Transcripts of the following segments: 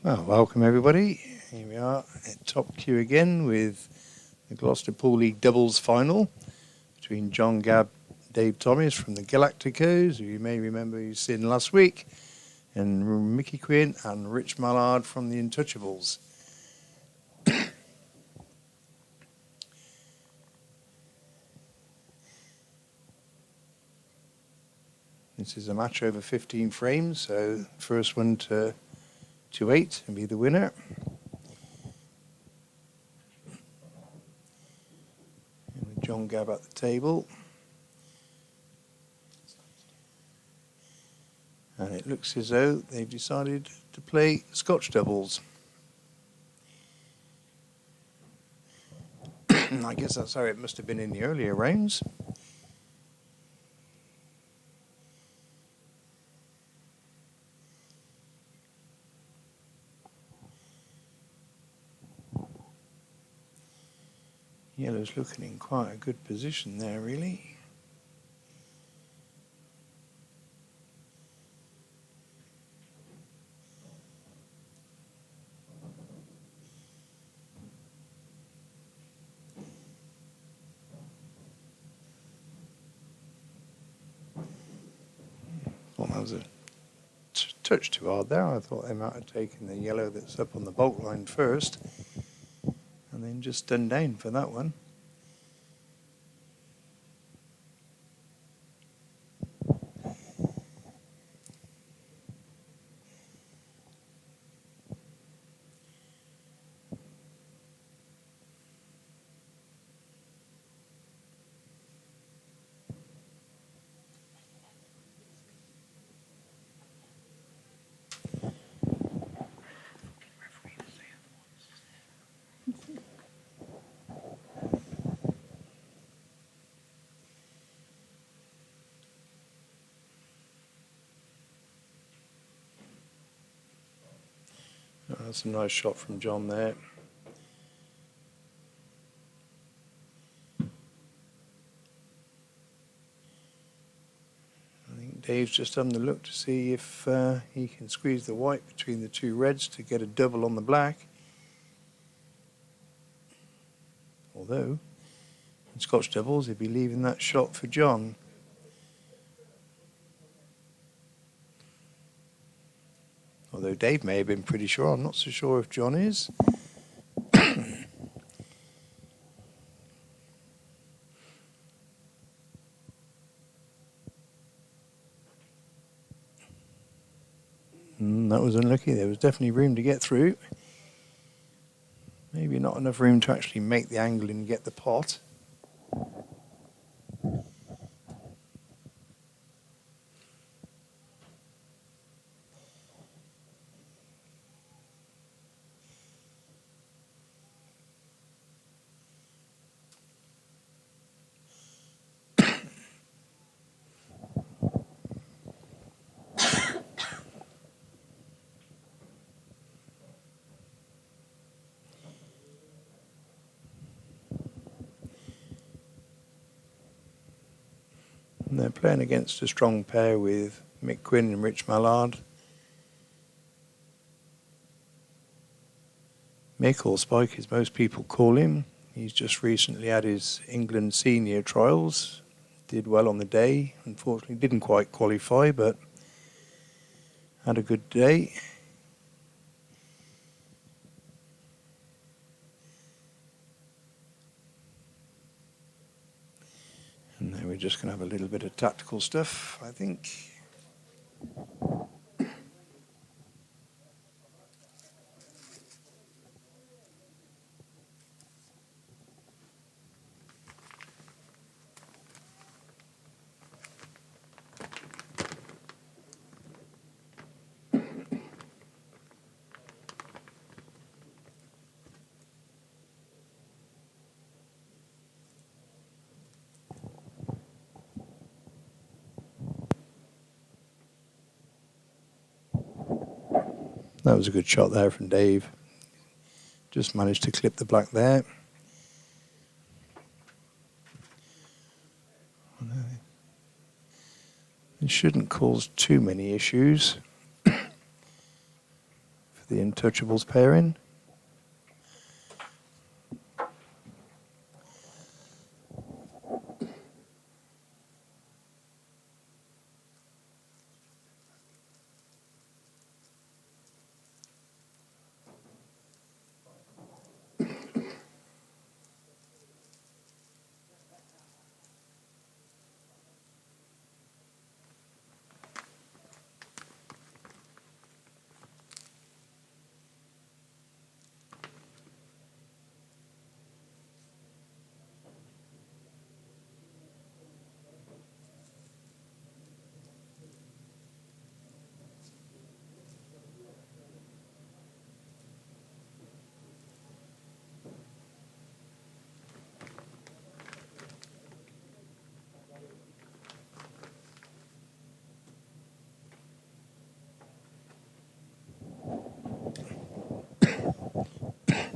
Well, welcome everybody. Here we are at top queue again with the Gloucester Pool League doubles final between John Gabb, Dave Thomas from the Galacticos, who you may remember you've seen last week, and Mickey Quinn and Rich Mallard from the Untouchables. This is a match over 15 frames, so first one to 8 and be the winner. And with John Gabb at the table. And it looks as though they've decided to play Scotch doubles. I guess that's how it must have been in the earlier rounds. Yellow's looking in quite a good position there, really. Well, that was a touch too hard there. I thought they might have taken the yellow that's up on the bolt line first and then just done down for that one. That's a nice shot from John there. I think Dave's just having a look to see if he can squeeze the white between the two reds to get a double on the black. Although, in Scotch doubles, he'd be leaving that shot for John. Although Dave may have been pretty sure. I'm not so sure if John is. That was unlucky. There was definitely room to get through. Maybe not enough room to actually make the angle and get the pot. And they're playing against a strong pair with Mick Quinn and Rich Mallard. Mick, or Spike as most people call him, he's just recently had his England senior trials. Did well on the day. Unfortunately didn't quite qualify, but had a good day. And then we're just going to have a little bit of tactical stuff, I think. That was a good shot there from Dave. Just managed to clip the black there. It shouldn't cause too many issues for the Untouchables pairing.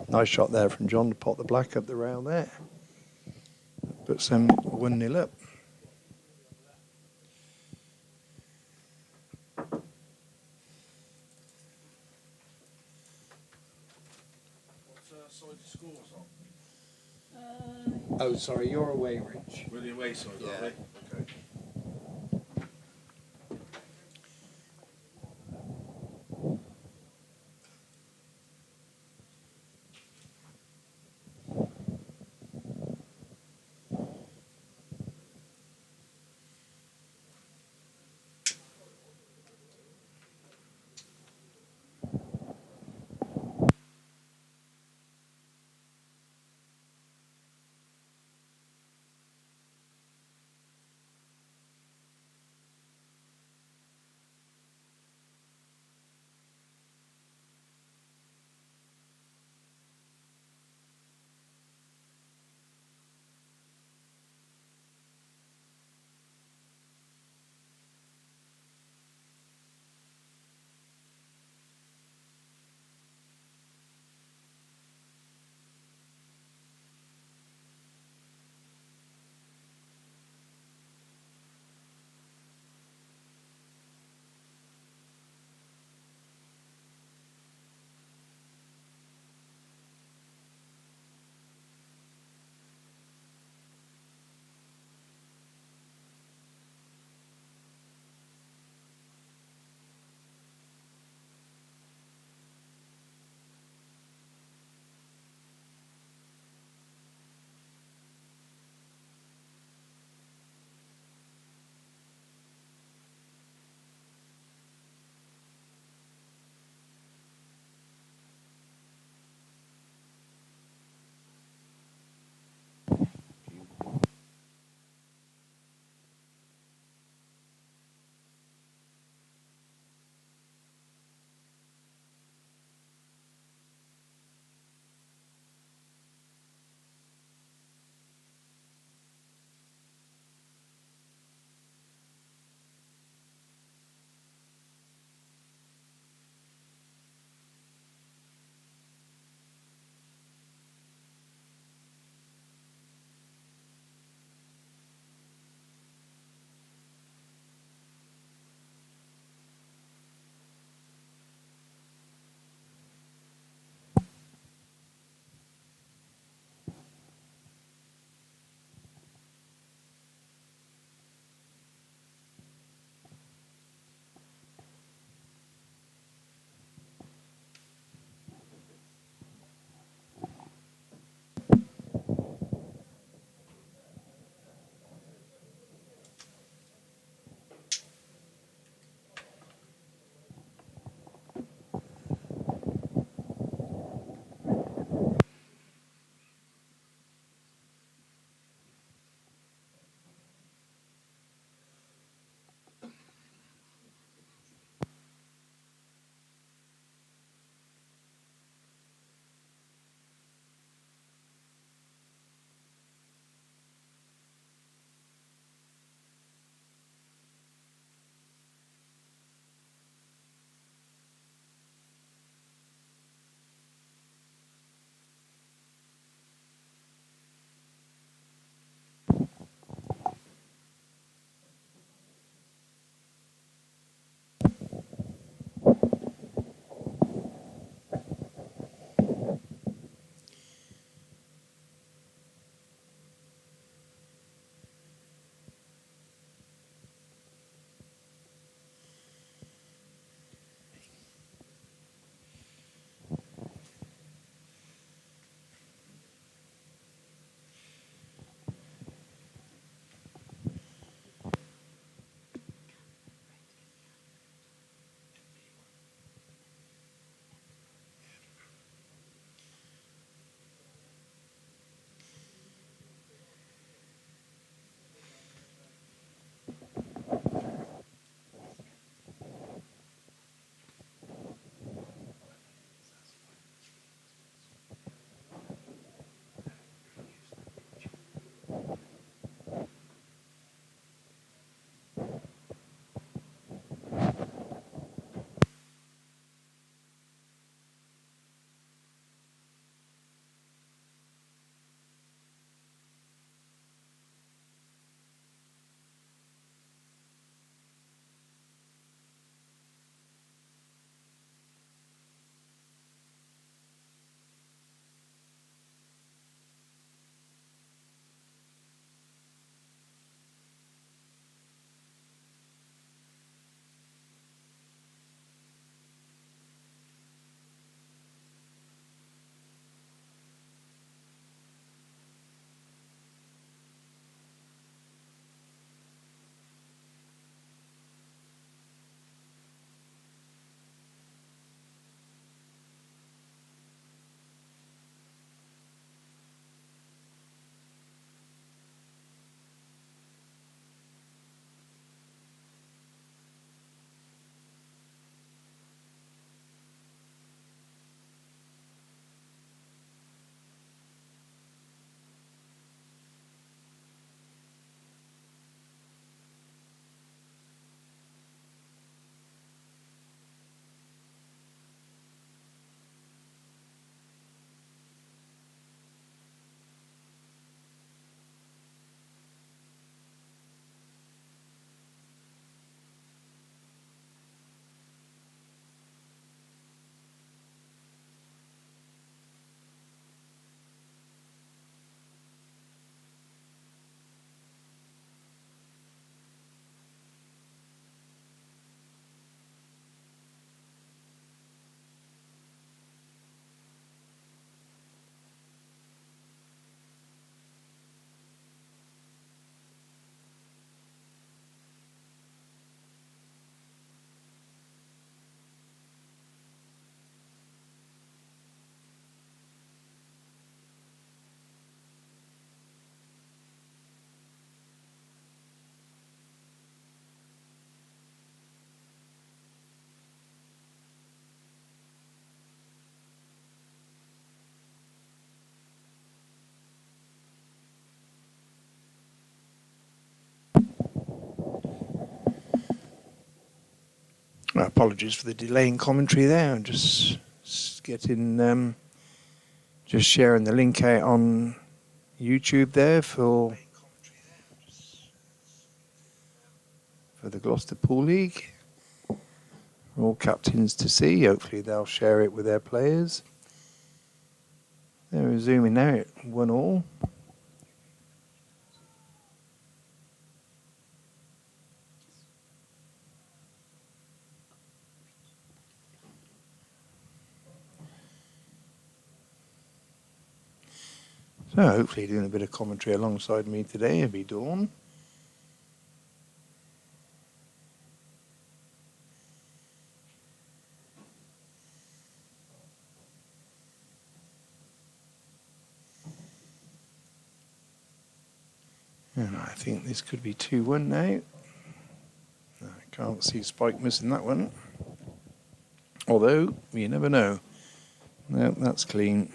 Nice shot there from John to pop the black up the rail there. Puts them 1-0 up. What side the scores on? Oh, sorry, you're away, Rich. We're the away side, Yeah. are we? Okay. Apologies for the delay in commentary there. I'm just getting, just sharing the link out on YouTube there for the Gloucester Pool League. All captains to see. Hopefully they'll share it with their players. They're zooming now at 1-1. So hopefully doing a bit of commentary alongside me today will be Dawn. And I think this could be 2-1 now. I can't see Spike missing that one. Although, you never know. No, that's clean.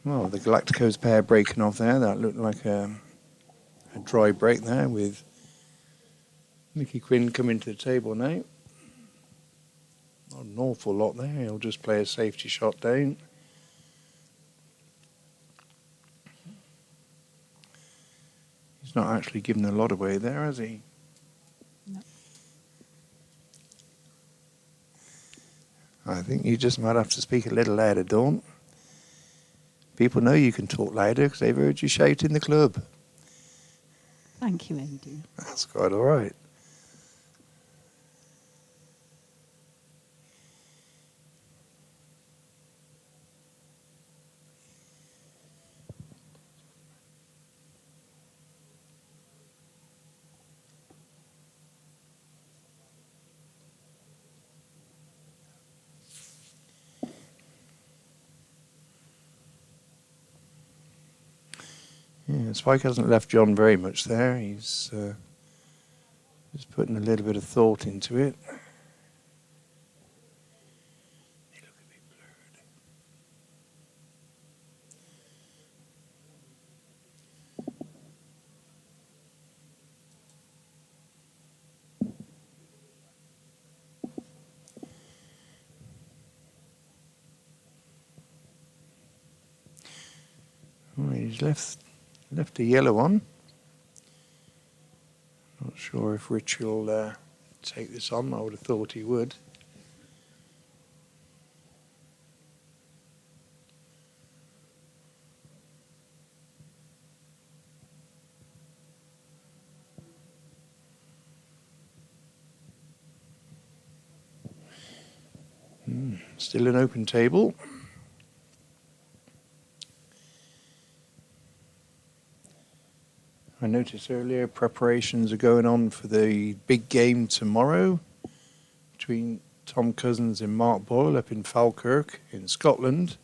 Well, the Galacticos pair breaking off there. That looked like a dry break there with Mickey Quinn coming to the table now. Not an awful lot there. He'll just play a safety shot down. He's not actually given a lot away there, has he? No. I think you just might have to speak a little louder, Dawn. People know you can talk louder because they've heard you shout in the club. Thank you, Andy. That's quite all right. Yeah, Spike hasn't left John very much there. He's just putting a little bit of thought into it. They look a bit blurred. Well, he's left a yellow one. Not sure if Rich will take this on. I would have thought he would. Still an open table. I noticed earlier preparations are going on for the big game tomorrow between Tom Cousins and Mark Boyle up in Falkirk in Scotland.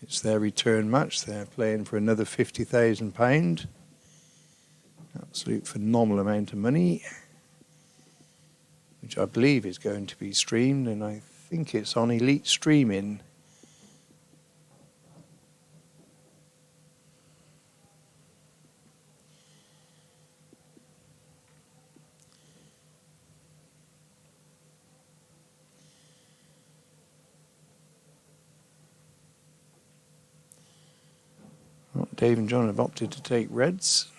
It's their return match. They're playing for another £50,000. Absolute phenomenal amount of money, which I believe is going to be streamed, and I think it's on Elite Streaming. Dave and John have opted to take reds.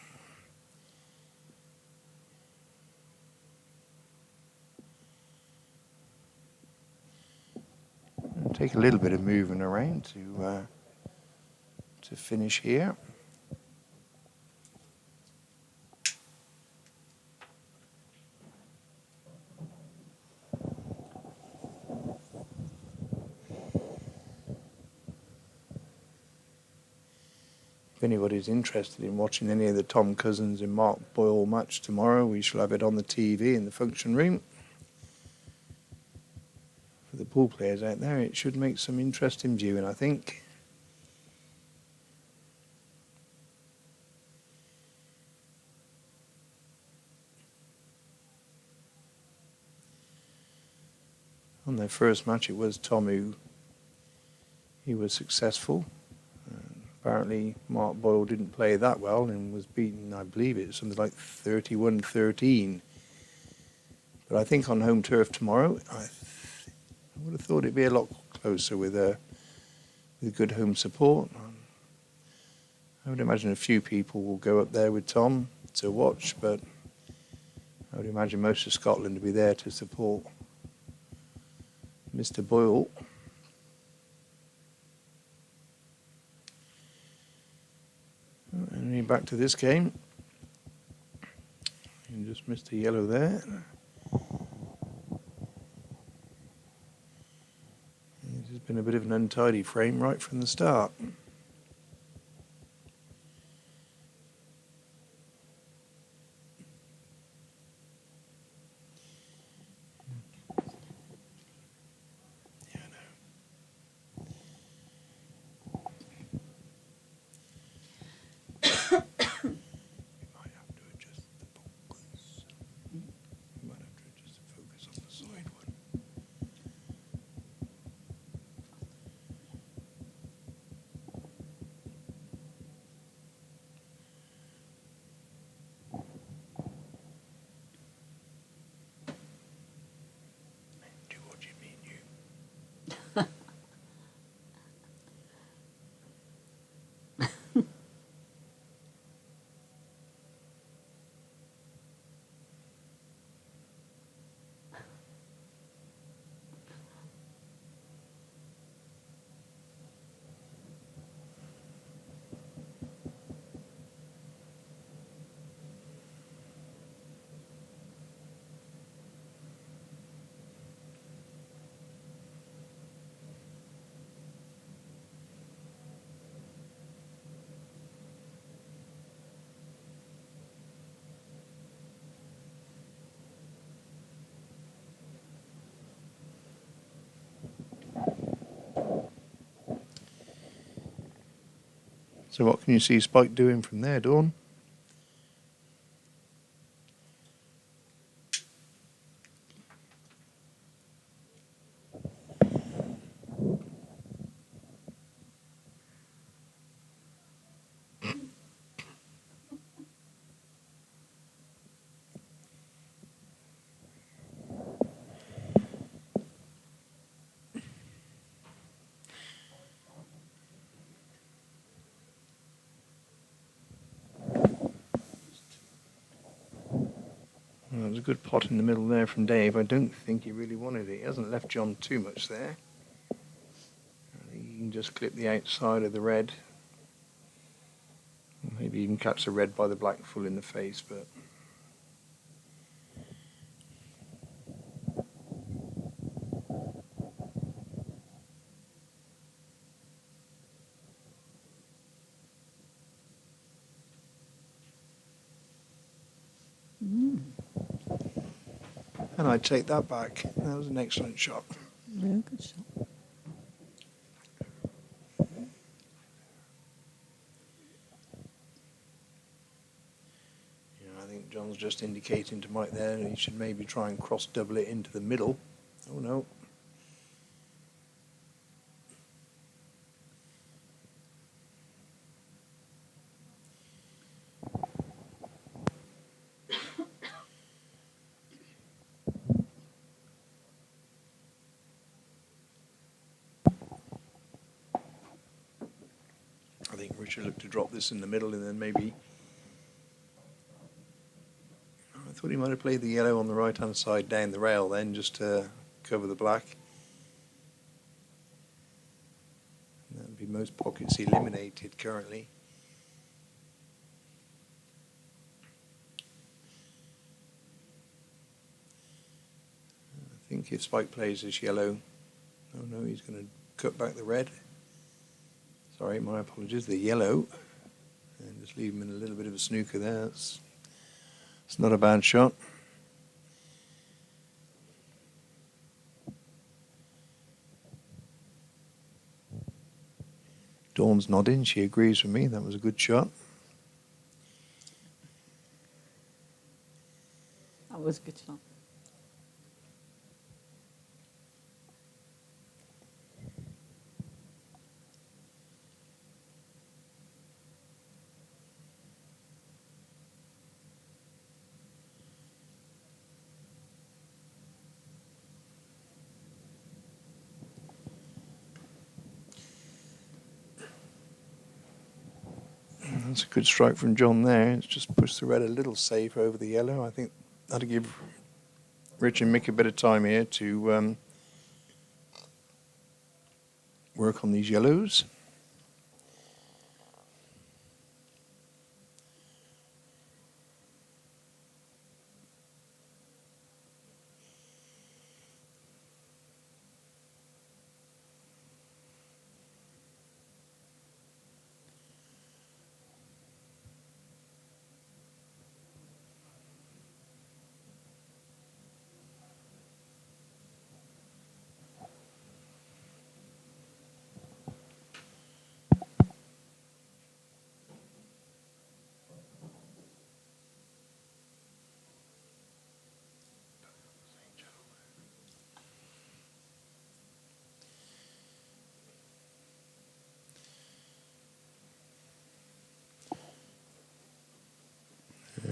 take a little bit of moving around to finish here. If anybody's interested in watching any of the Tom Cousins and Mark Boyle match tomorrow, we shall have it on the TV in the function room. For the pool players out there, it should make some interesting viewing, I think. On their first match, it was Tom he was successful. Apparently, Mark Boyle didn't play that well and was beaten, I believe it was something like 31-13. But I think on home turf tomorrow, I would have thought it'd be a lot closer with good home support. I would imagine a few people will go up there with Tom to watch, but I would imagine most of Scotland will be there to support Mr. Boyle. And back to this game. You just missed a yellow there. This has been a bit of an untidy frame right from the start. So what can you see Spike doing from there, Dawn? Well, there's a good pot in the middle there from Dave. I don't think he really wanted it. He hasn't left John too much there. I think he can just clip the outside of the red. Maybe even catch the red by the black full in the face, but... And I'd take that back. That was an excellent shot. Real good shot. I think John's just indicating to Mike there that he should maybe try and cross double it into the middle. Oh no. I think Richard looked to drop this in the middle and then maybe... I thought he might have played the yellow on the right hand side down the rail then just to cover the black. be most pockets eliminated currently. I think if Spike plays this yellow, oh no, he's going to cut back the red. Sorry, my apologies, the yellow. And just leave him in a little bit of a snooker there. It's not a bad shot. Dawn's nodding, she agrees with me, that was a good shot. That was a good shot. That's a good strike from John there. It's just pushed the red a little safer over the yellow. I think that'll give Rich and Mick a bit of time here to work on these yellows.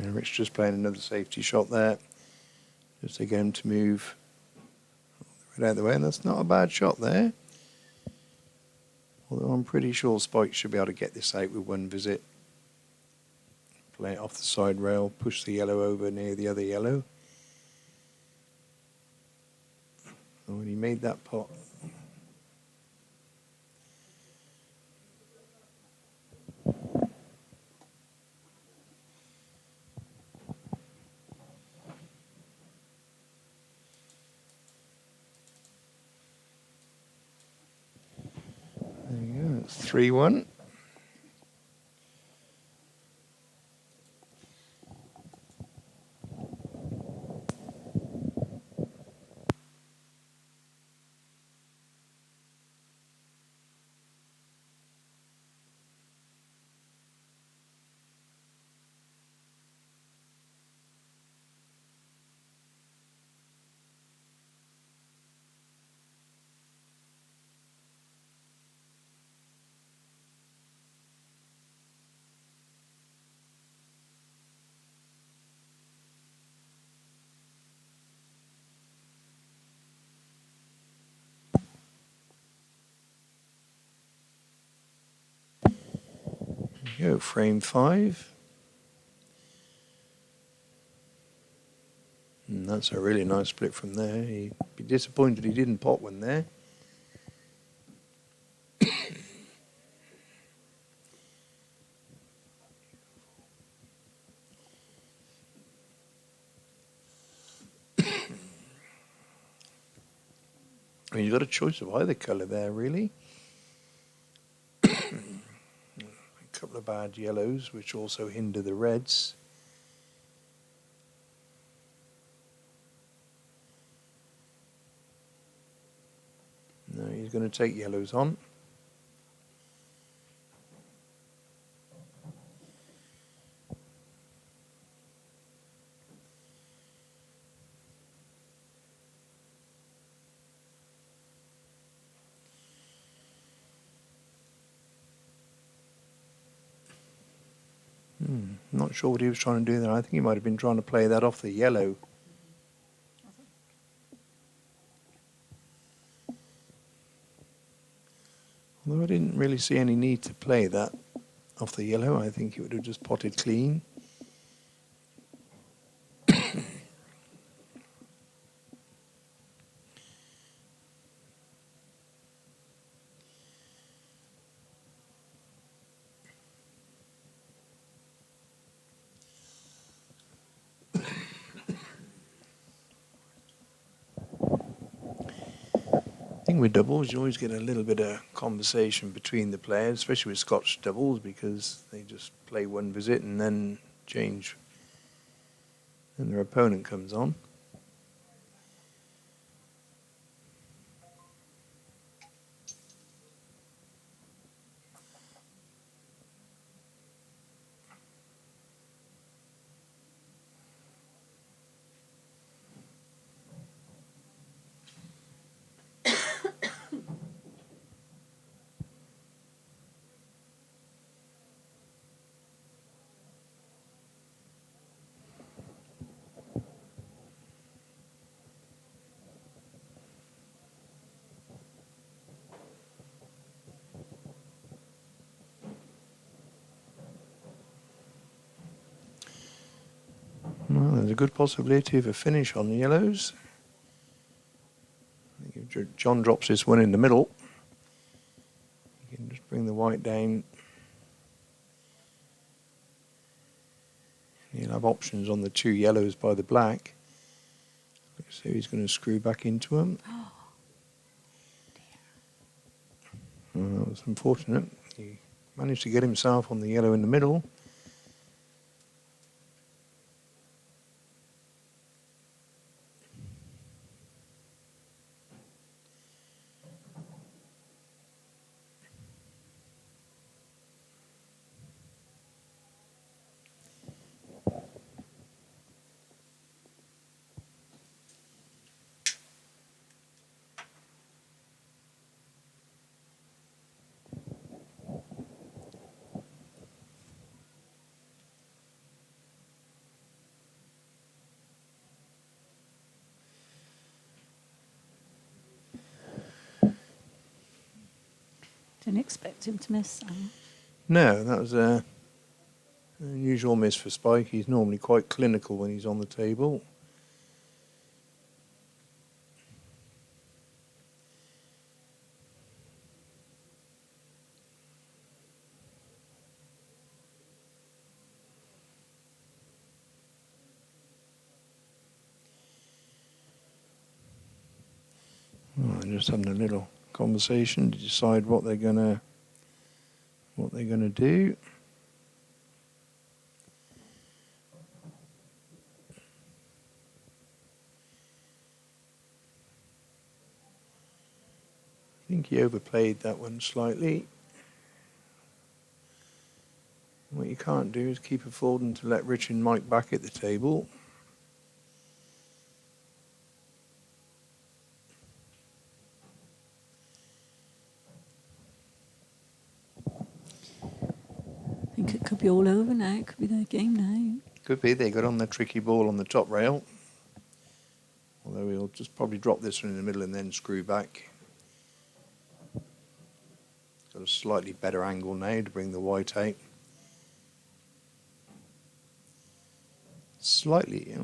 Rich just playing another safety shot there, just to get him to move right out of the way, and that's not a bad shot there. Although I'm pretty sure Spike should be able to get this out with one visit. Play it off the side rail, push the yellow over near the other yellow. And when he made that pot, there you go, it's 3-1. There you go, frame 5. And that's a really nice split from there. He'd be disappointed he didn't pot one there. I mean, you've got a choice of either colour there, really. A couple of bad yellows, which also hinder the reds. No, he's going to take yellows on. Not sure what he was trying to do there. I think he might have been trying to play that off the yellow. Although I didn't really see any need to play that off the yellow. I think he would have just potted clean. thing with doubles, you always get a little bit of conversation between the players, especially with Scotch doubles, because they just play one visit and then change when their opponent comes on. Well, there's a good possibility of a finish on the yellows. I think if John drops this one in the middle, you can just bring the white down. He'll have options on the two yellows by the black. So he's going to screw back into them. Well, that was unfortunate. He managed to get himself on the yellow in the middle. Didn't expect him to miss that. No, that was an unusual miss for Spike. He's normally quite clinical when he's on the table. Oh, they're just having a little conversation to decide what they're gonna do. I think he overplayed that one slightly. What you can't do is keep affording to let Rich and Mike back at the table. I think it could be all over now. It could be their game now. Could be. They got on the tricky ball on the top rail. Although he'll just probably drop this one in the middle and then screw back. Got a slightly better angle now to bring the white out. Slightly,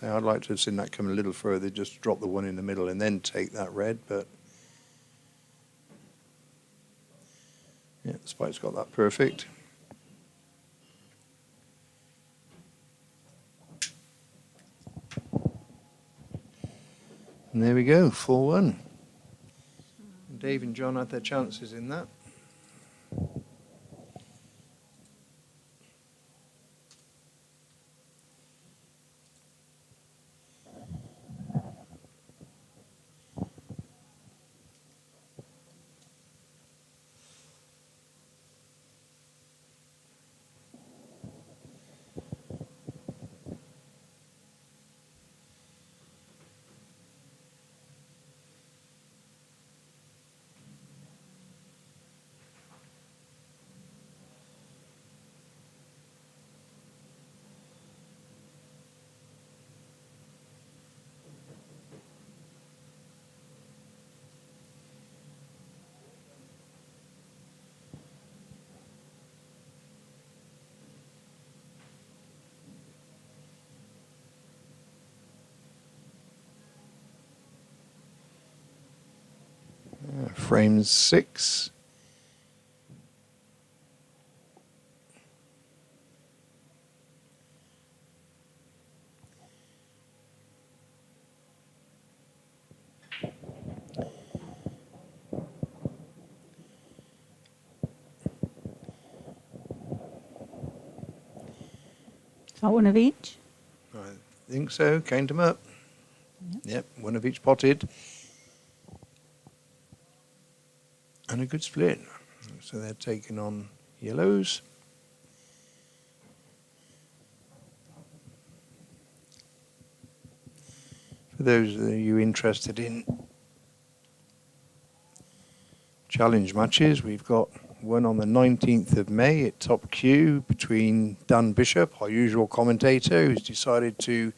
I'd like to have seen that come a little further, just drop the one in the middle and then take that red, but yeah, Spike's got that perfect. And there we go, 4-1. Dave and John had their chances in that. Frame 6. Got one of each? I think so. Count them up. Yep, one of each potted. And a good split. So they're taking on yellows. For those of you interested in challenge matches, we've got one on the 19th of May at Top Q between Dan Bishop, our usual commentator, who's decided to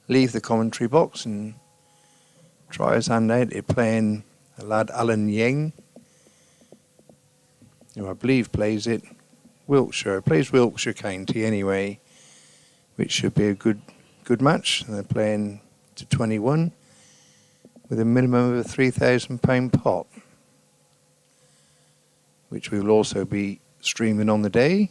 leave the commentary box and try his hand out at playing a lad Alan Yang, who I believe plays Wiltshire County anyway, which should be a good match. And they're playing to 21 with a minimum of a £3,000 pot, which we will also be streaming on the day.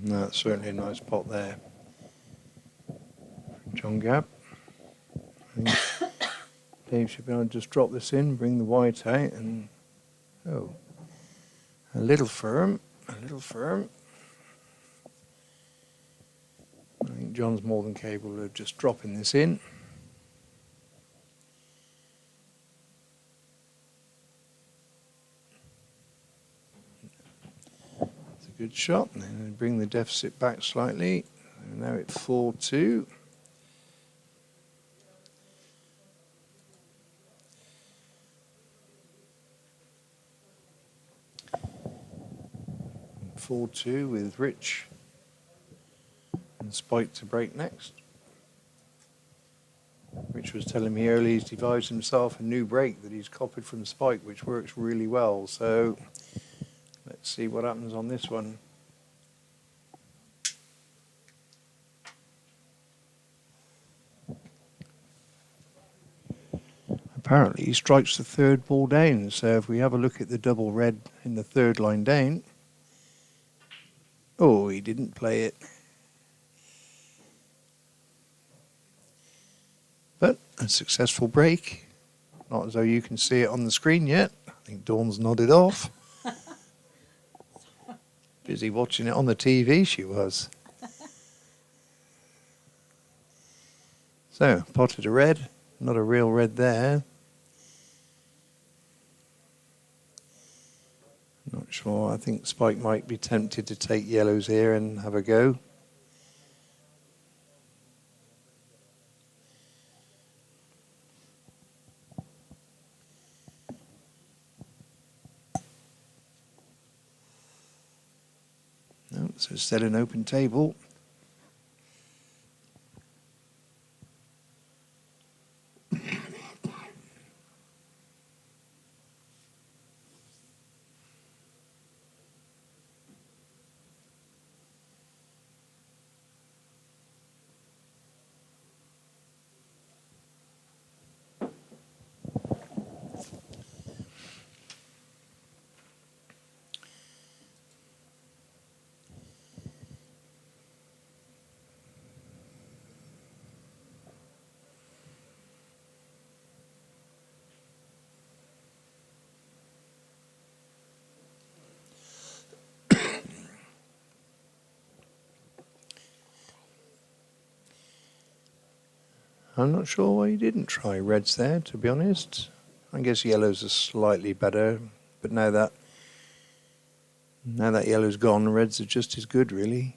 That's certainly a nice pot there. John Gabb. I think Dave should be able to just drop this in, bring the white out, and a little firm. I think John's more than capable of just dropping this in. It's a good shot. And then bring the deficit back slightly. And now it's 4-2. With Rich and Spike to break next. Rich was telling me earlier he's devised himself a new break that he's copied from Spike, which works really well. So let's see what happens on this one. Apparently he strikes the third ball down. So if we have a look at the double red in the third line down. Oh, he didn't play it. But a successful break. Not as though you can see it on the screen yet. I think Dawn's nodded off. Busy watching it on the TV, she was. So, potted a red. Not a real red there. Not sure. I think Spike might be tempted to take yellows here and have a go. So instead an open table. I'm not sure why he didn't try reds there, to be honest. I guess yellows are slightly better, but now that yellow's gone, reds are just as good, really.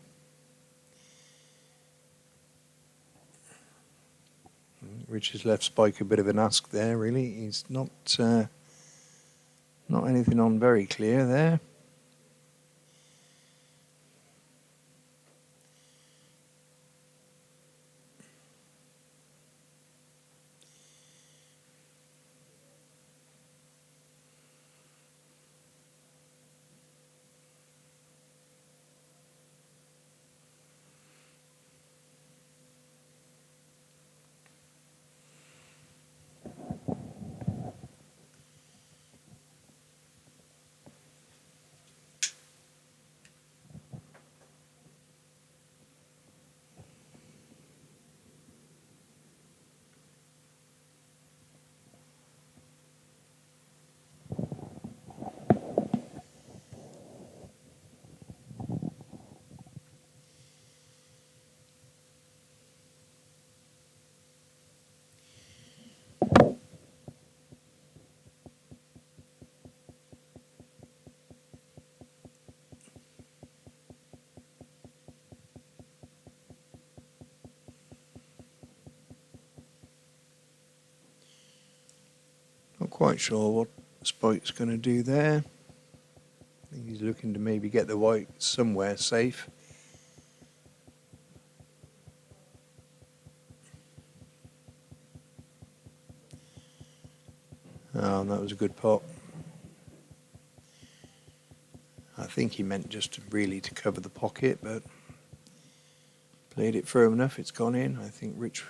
Rich has left Spike a bit of an ask there, really. He's not anything on very clear there. Not quite sure what Spike's going to do there. I think he's looking to maybe get the white somewhere safe. Oh, that was a good pot. I think he meant just to cover the pocket, but played it firm enough. It's gone in. I think Rich.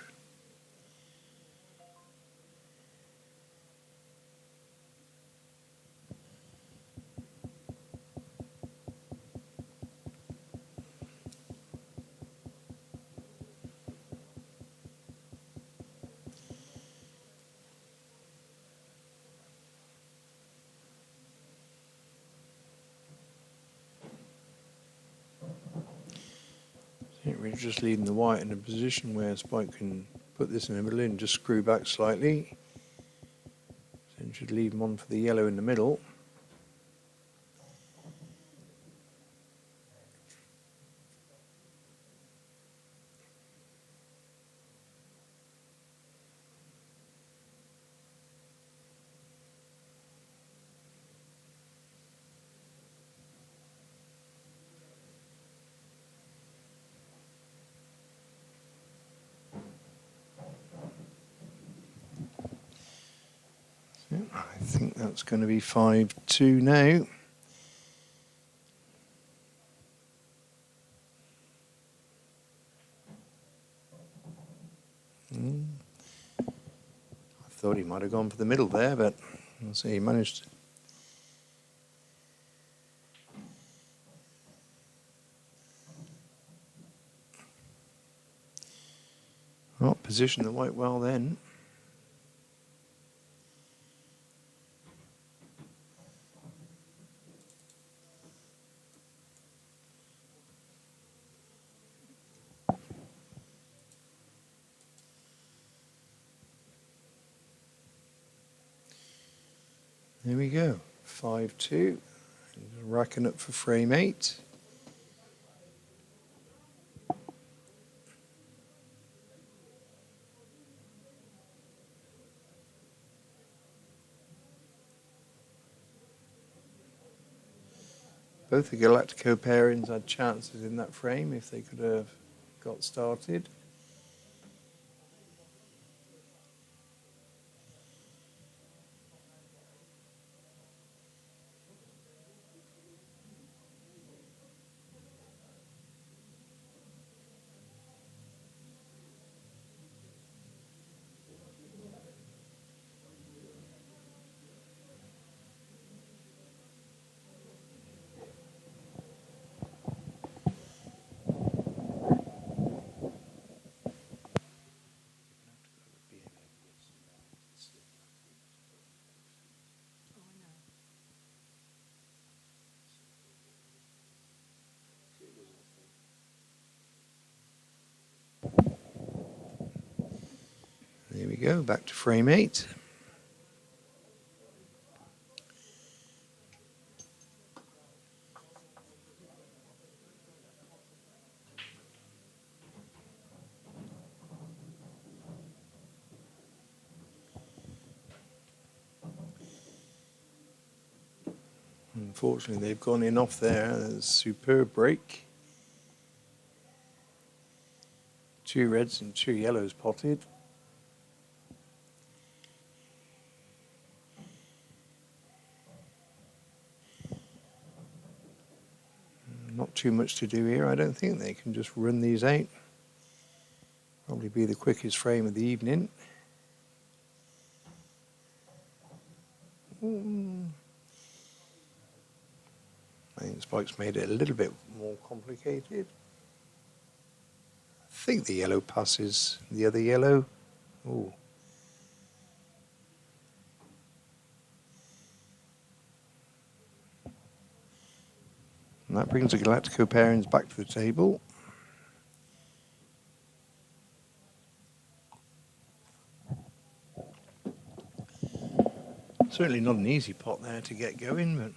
We're just leaving the white in a position where Spike can put this in the middle and just screw back slightly. Then should leave him on for the yellow in the middle. I think that's going to be 5-2 now. I thought he might have gone for the middle there, but I'll see he managed. Well, position the white well then. There we go, 5-2, racking up for frame 8. Both the Galactico pairings had chances in that frame if they could have got started. There we go, back to frame 8. Unfortunately, they've gone in off there. There's a superb break. 2 reds and 2 yellows potted. Not too much to do here, I don't think. They can just run these out. Probably be the quickest frame of the evening. I think Spike's made it a little bit more complicated. I think the yellow passes the other yellow. Ooh. And that brings the Galactico pairings back to the table. Certainly not an easy pot there to get going, but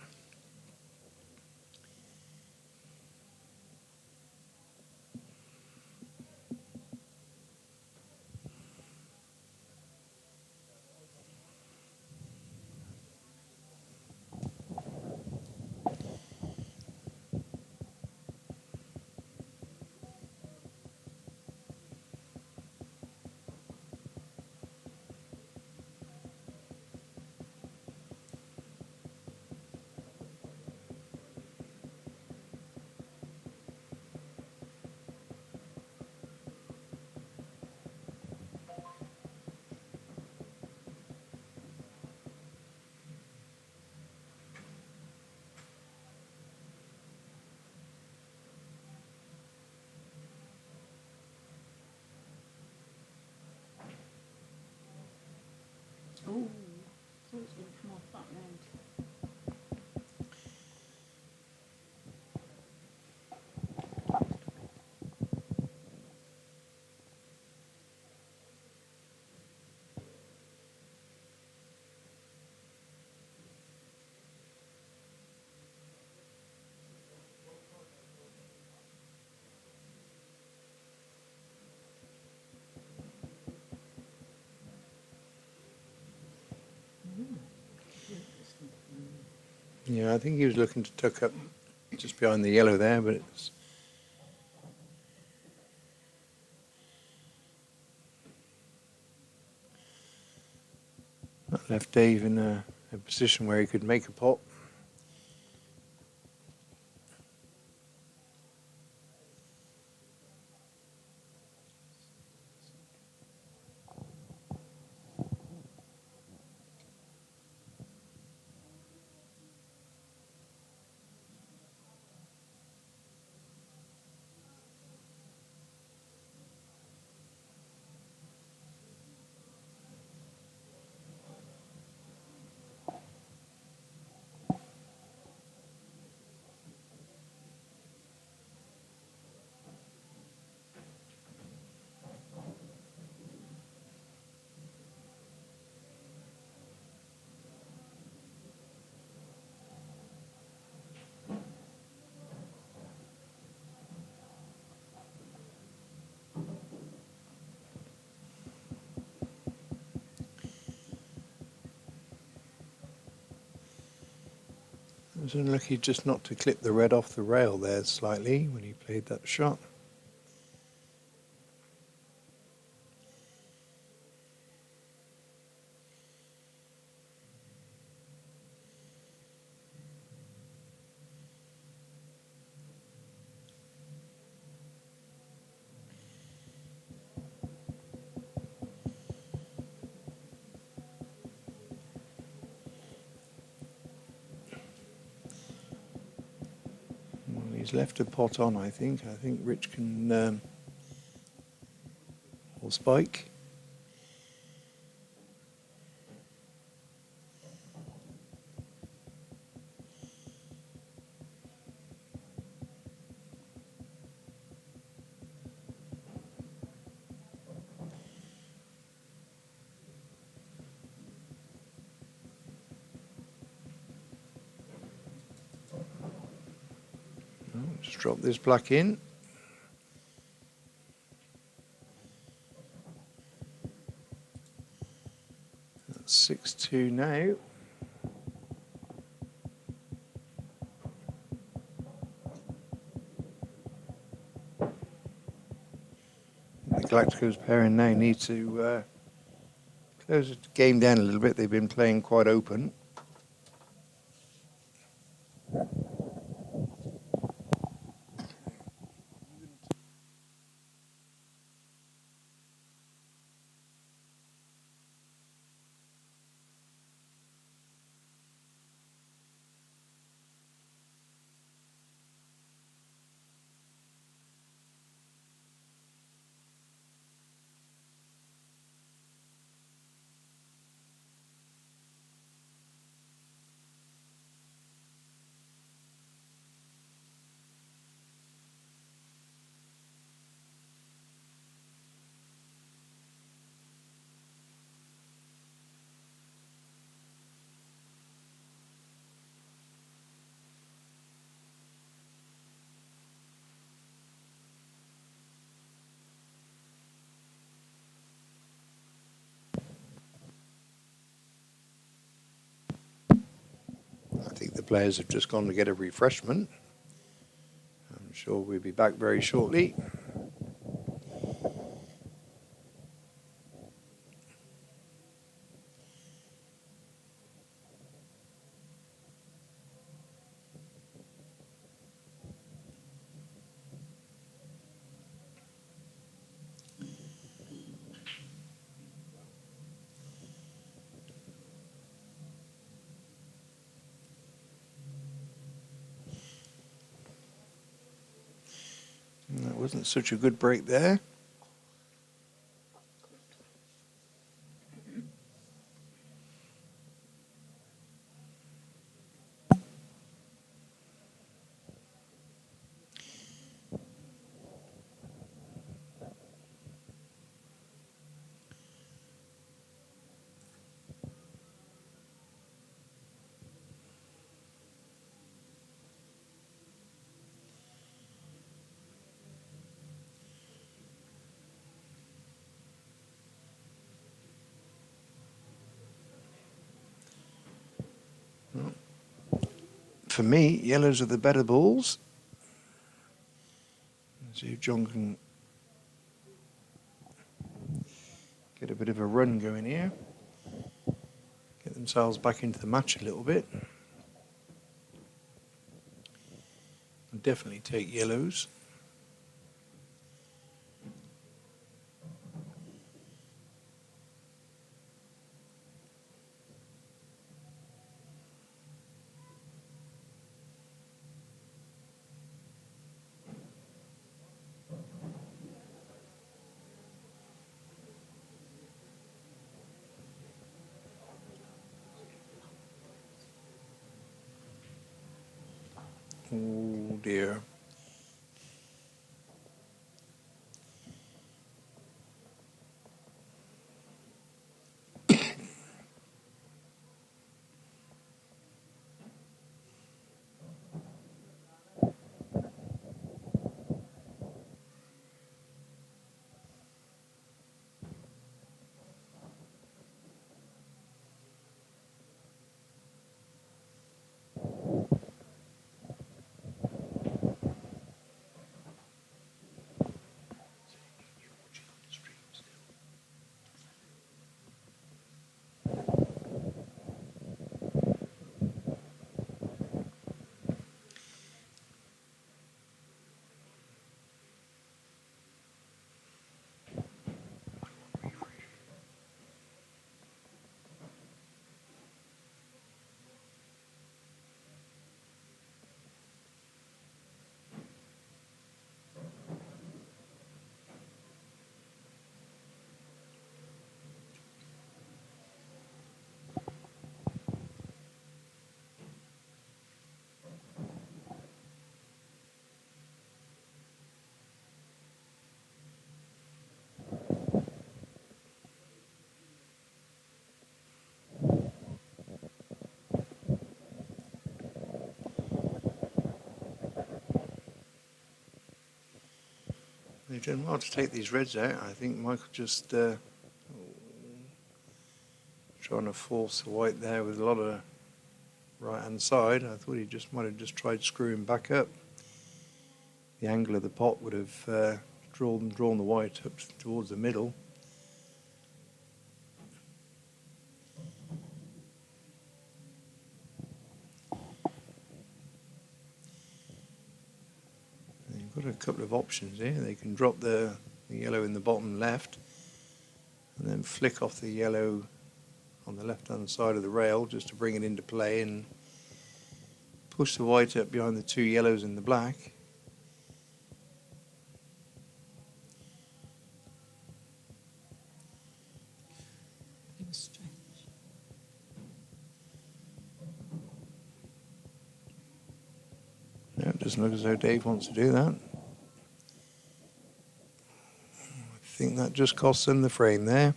Oh, so it's going to come off that round. yeah, I think he was looking to tuck up just behind the yellow there, but it's that left Dave in a position where he could make a pot. was unlucky just not to clip the red off the rail there slightly when he played that shot. Well, he's left a pot on, I think. I think Rich can or spike. Just drop this black in. That's 6-2 now. The Galacticos pairing now need to close the game down a little bit. They've been playing quite open. I think the players have just gone to get a refreshment. I'm sure we'll be back very shortly. That wasn't such a good break there. For me, yellows are the better balls. See if John can get a bit of a run going here. Get themselves back into the match a little bit. And definitely take yellows. Oh dear. They've done well to take these reds out. I think Michael just trying to force the white there with a lot of right hand side. I thought he just might have just tried screwing back up. The angle of the pot would have drawn the white up towards the middle. You've got a couple of options here. They can drop the yellow in the bottom left and then flick off the yellow on the left hand side of the rail just to bring it into play and push the white up behind the two yellows and the black. It was strange. No, it doesn't look as though Dave wants to do that. I think that just costs him the frame there.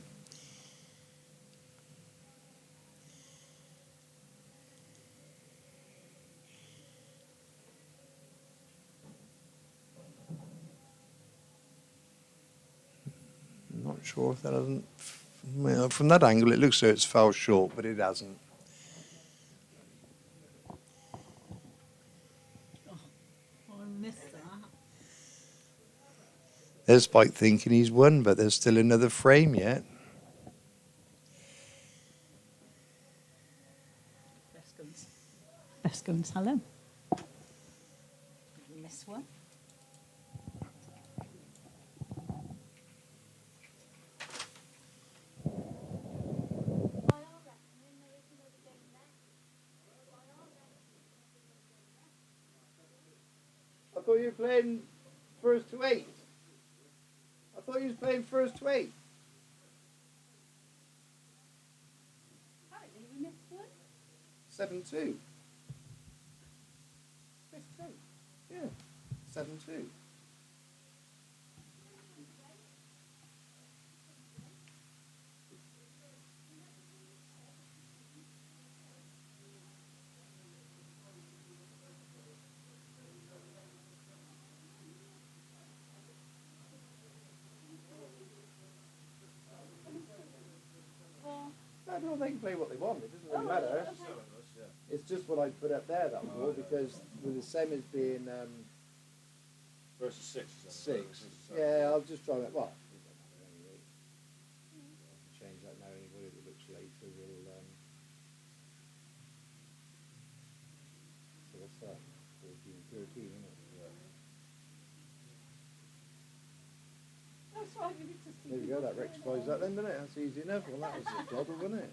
I'm not sure if that hasn't... Well, from that angle it looks as though it's fell short, but it hasn't. I missed that. There's Spike thinking he's won, but there's still another frame yet. Let's go and tell him. You missed one. I thought you were playing first to 8. I thought you was playing first to 8. Apparently we missed one. 7-2. Yeah, 7-2. I don't know, they can play what they want. It doesn't really matter. It's just what I put up there, that was all, because with the same as being Versus 6. 6. Yeah, I'll just try that. Well, it doesn't matter anyway. Change that now anyway. If it looks later, we'll. So what's that? 14, 13, isn't it? That's right, you need to see. There we go. That rectifies that then, doesn't it? That's easy enough. Well, that was the jobber, wasn't it?